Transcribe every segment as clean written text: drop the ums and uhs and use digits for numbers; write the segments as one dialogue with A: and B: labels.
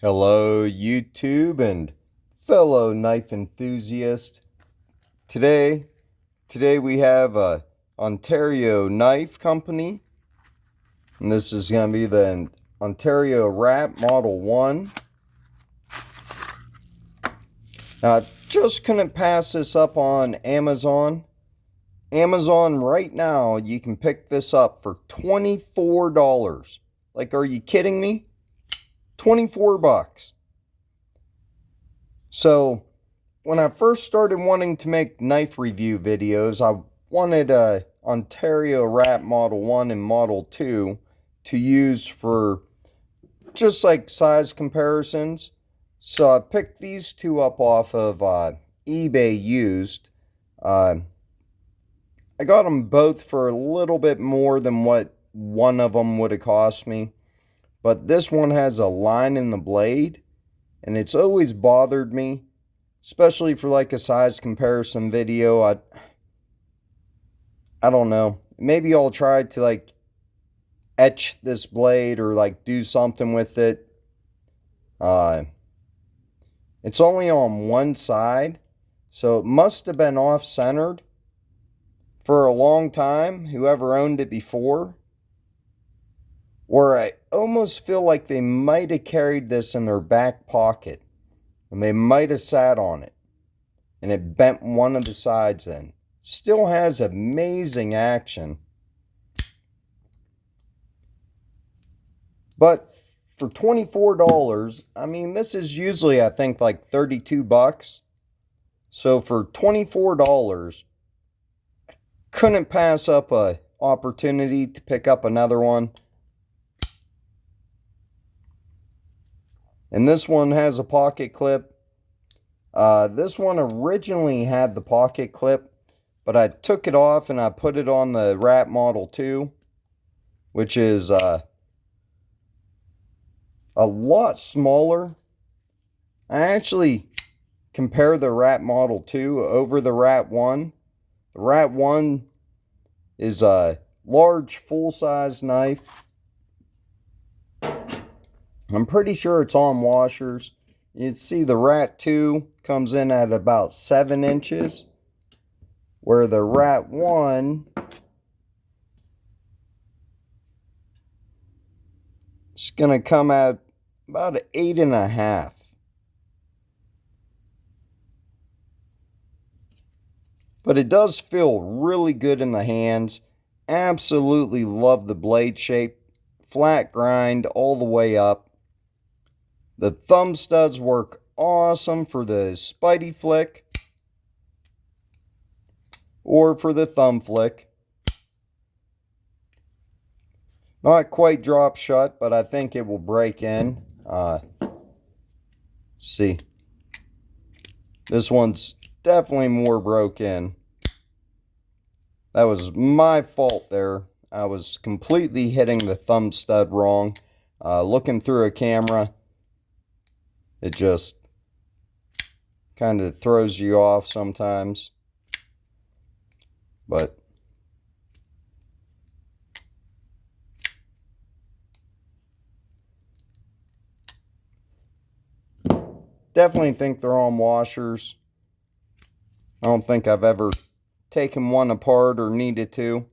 A: Hello, YouTube and fellow knife enthusiast. Today, today we have a Ontario Knife Company, and this is going to be the Ontario Rat Model 1. Now, I just couldn't pass this up on Amazon. Amazon right now, you can pick this up for $24. Like, are you kidding me? 24 bucks. So, when I first started wanting to make knife review videos, I wanted a Ontario Rat Model 1 and Model 2 to use for just like size comparisons. So I picked these two up off of eBay used. I got them both for a little bit more than what one of them would have cost me. But this one has a line in the blade, and it's always bothered me, especially for like a size comparison video. I don't know. Maybe I'll try to like etch this blade or like do something with it. It's only on one side, so it must have been off-centered for a long time, whoever owned it before. Or I almost feel like they might have carried this in their back pocket, and they might have sat on it, and it bent one of the sides in. Still has amazing action. But for $24, I mean, this is usually, I think, like 32 bucks. So for $24, I couldn't pass up a opportunity to pick up another one. And this one has a pocket clip. This one originally had the pocket clip, but I took it off and I put it on the Rat Model 2, which is a lot smaller. I actually compare the Rat Model 2 over the Rat 1. The Rat 1 is a large, full-size knife. I'm pretty sure it's on washers. You can see the Rat 2 comes in at about 7 inches, where the Rat 1 is going to come at about 8.5. But it does feel really good in the hands. Absolutely love the blade shape. Flat grind all the way up. The thumb studs work awesome for the Spidey flick or for the thumb flick. Not quite drop shut, but I think it will break in. See, this one's definitely more broke in. That was my fault there. I was completely hitting the thumb stud wrong. Looking through a camera, it just kind of throws you off sometimes. But definitely think they're on washers. I don't think I've ever taken one apart or needed to.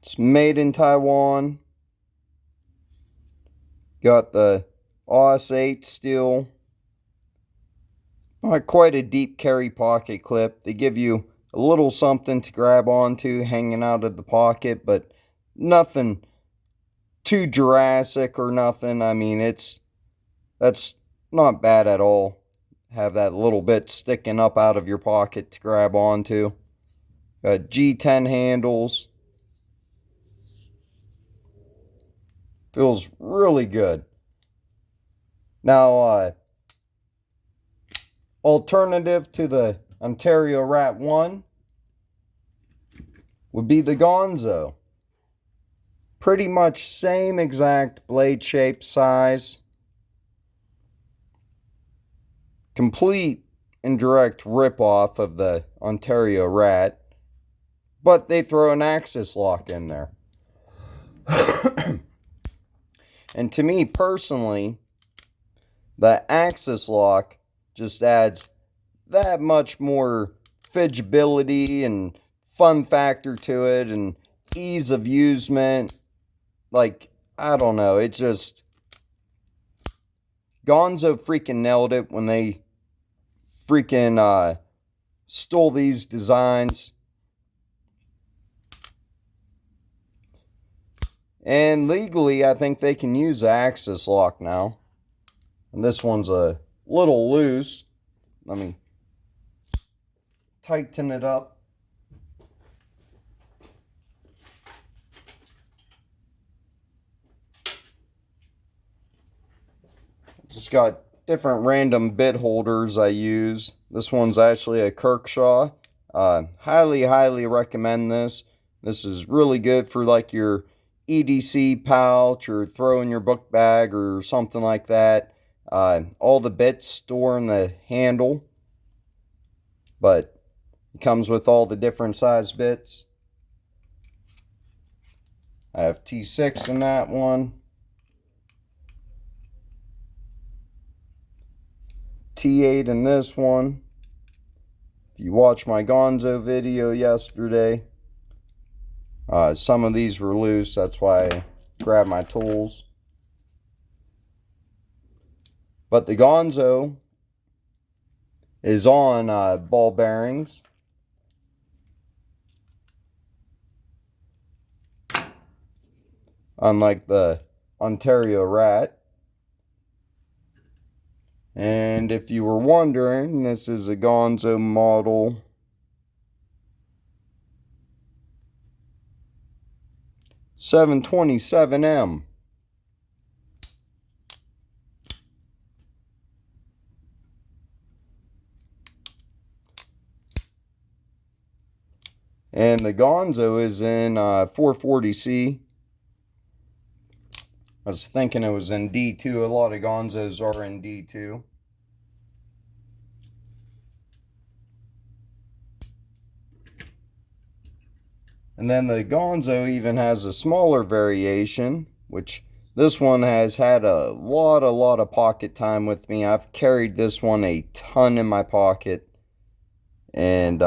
A: It's made in Taiwan. Got the AUS 8 steel. Not quite a deep carry pocket clip. They give you a little something to grab onto hanging out of the pocket, but nothing too Jurassic or nothing. I mean, that's not bad at all. Have that little bit sticking up out of your pocket to grab onto. Got G10 handles. Feels really good. Now, alternative to the Ontario Rat 1 would be the Gonzo. Pretty much same exact blade shape, size. Complete and direct rip-off of the Ontario Rat. But they throw an axis lock in there. And to me personally, the axis lock just adds that much more fidgeability and fun factor to it and ease of usement. Like, I don't know, it just, Gonzo freaking nailed it when they freaking stole these designs. And legally, I think they can use the axis lock now. And this one's a little loose. Let me tighten it up. Just got different random bit holders I use. This one's actually a Kirkshaw. Highly recommend this. This is really good for like your EDC pouch or throw in your book bag or something like that. All the bits store in the handle, but it comes with all the different size bits. I have T6 in that one, T8 in this one. If you watched my Gonzo video yesterday, some of these were loose, that's why I grabbed my tools. But the Gonzo is on ball bearings. Unlike the Ontario Rat. And if you were wondering, this is a Gonzo model 727M. And the Gonzo is in 440C. I was thinking it was in D2. A lot of Gonzos are in D2. And then the Gonzo even has a smaller variation, which this one has had a lot of pocket time with me. I've carried this one a ton in my pocket. And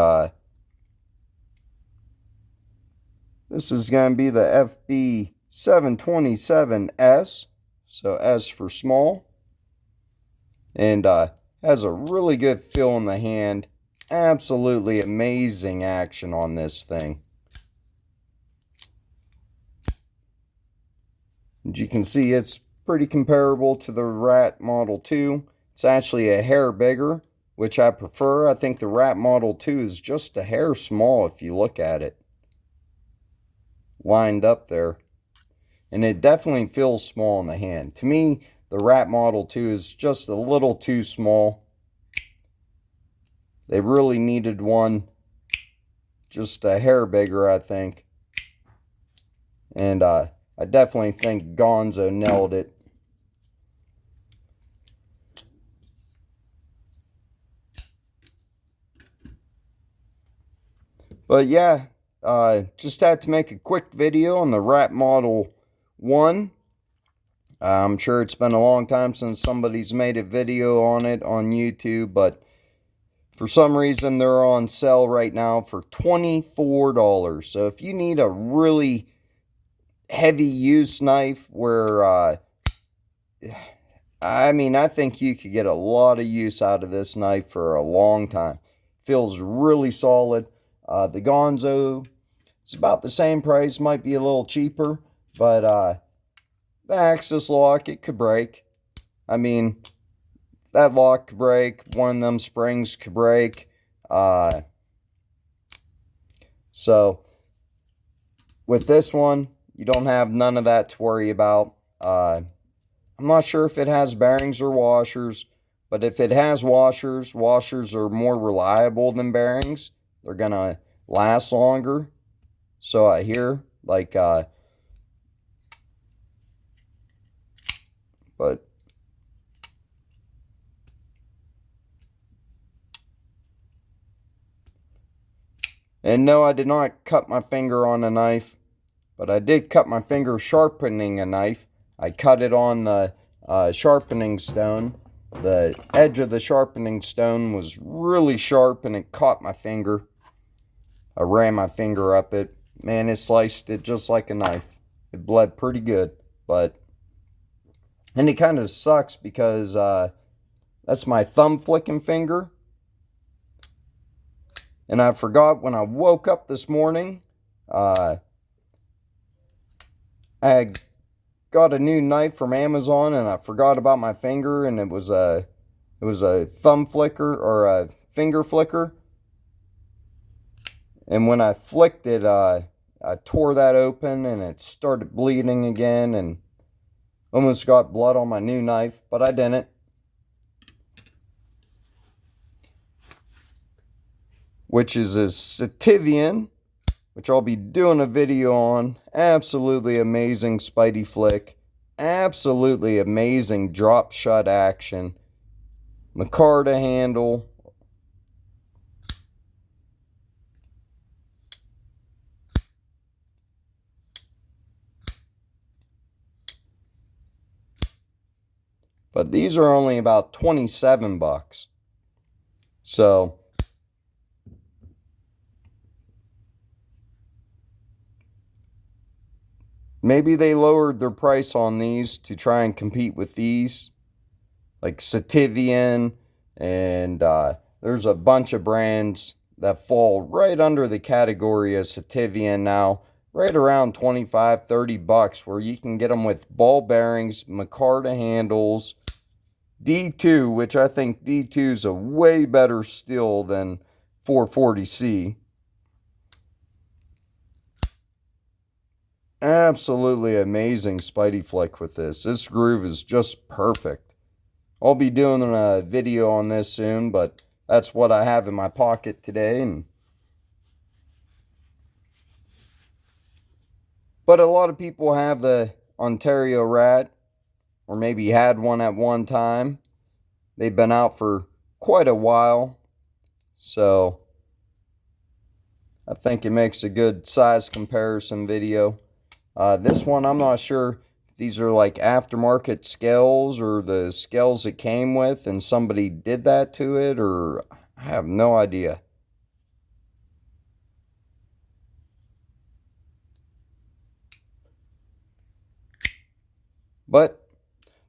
A: this is going to be the FB 727S, so S for small, and has a really good feel in the hand. Absolutely amazing action on this thing. As you can see, it's pretty comparable to the Rat Model 2. It's actually a hair bigger, which I prefer. I think the Rat Model 2 is just a hair small if you look at it lined up there. And it definitely feels small in the hand. To me, the Rat Model 2 is just a little too small. They really needed one just a hair bigger, I think. And I definitely think Gonzo nailed it. But yeah, just had to make a quick video on the Rat Model 1. I'm sure it's been a long time since somebody's made a video on it on YouTube, but for some reason they're on sale right now for $24. So if you need a really heavy use knife where, I think you could get a lot of use out of this knife for a long time. Feels really solid. The Gonzo is about the same price, might be a little cheaper, but the axis lock, it could break. I mean, that lock could break. One of them springs could break. So, with this one, you don't have none of that to worry about. I'm not sure if it has bearings or washers, but if it has washers, washers are more reliable than bearings. They're going to last longer. So I hear, like, but and no, I did not cut my finger on a knife, but I did cut my finger sharpening a knife. I cut it on the sharpening stone. The edge of the sharpening stone was really sharp and it caught my finger. I ran my finger up it. Man, it sliced it just like a knife. It bled pretty good, and it kind of sucks because that's my thumb flicking finger. And I forgot when I woke up this morning, I got a new knife from Amazon and I forgot about my finger, and it was a thumb flicker or a finger flicker. And when I flicked it, I tore that open and it started bleeding again and almost got blood on my new knife, but I didn't. Which is a Sativian, which I'll be doing a video on. Absolutely amazing Spidey flick. Absolutely amazing drop shot action. Mascar to handle. But these are only about 27 bucks. So maybe they lowered their price on these to try and compete with these, like Sativian, and there's a bunch of brands that fall right under the category of Sativian now, right around 25, 30 bucks, where you can get them with ball bearings, Micarta handles, D2, which I think D2 is a way better steel than 440C. Absolutely amazing Spidey flick with this. This groove is just perfect. I'll be doing a video on this soon, but that's what I have in my pocket today. But a lot of people have the Ontario Rat, or maybe had one at one time. They've been out for quite a while, so I think it makes a good size comparison video. This one, I'm not sure if these are like aftermarket scales or the scales it came with and somebody did that to it, or I have no idea. But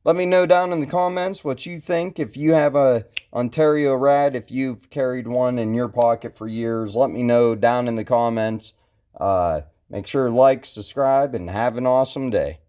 A: let me know down in the comments what you think. If you have a Ontario Rat, if you've carried one in your pocket for years, let me know down in the comments. Make sure to like, subscribe, and have an awesome day.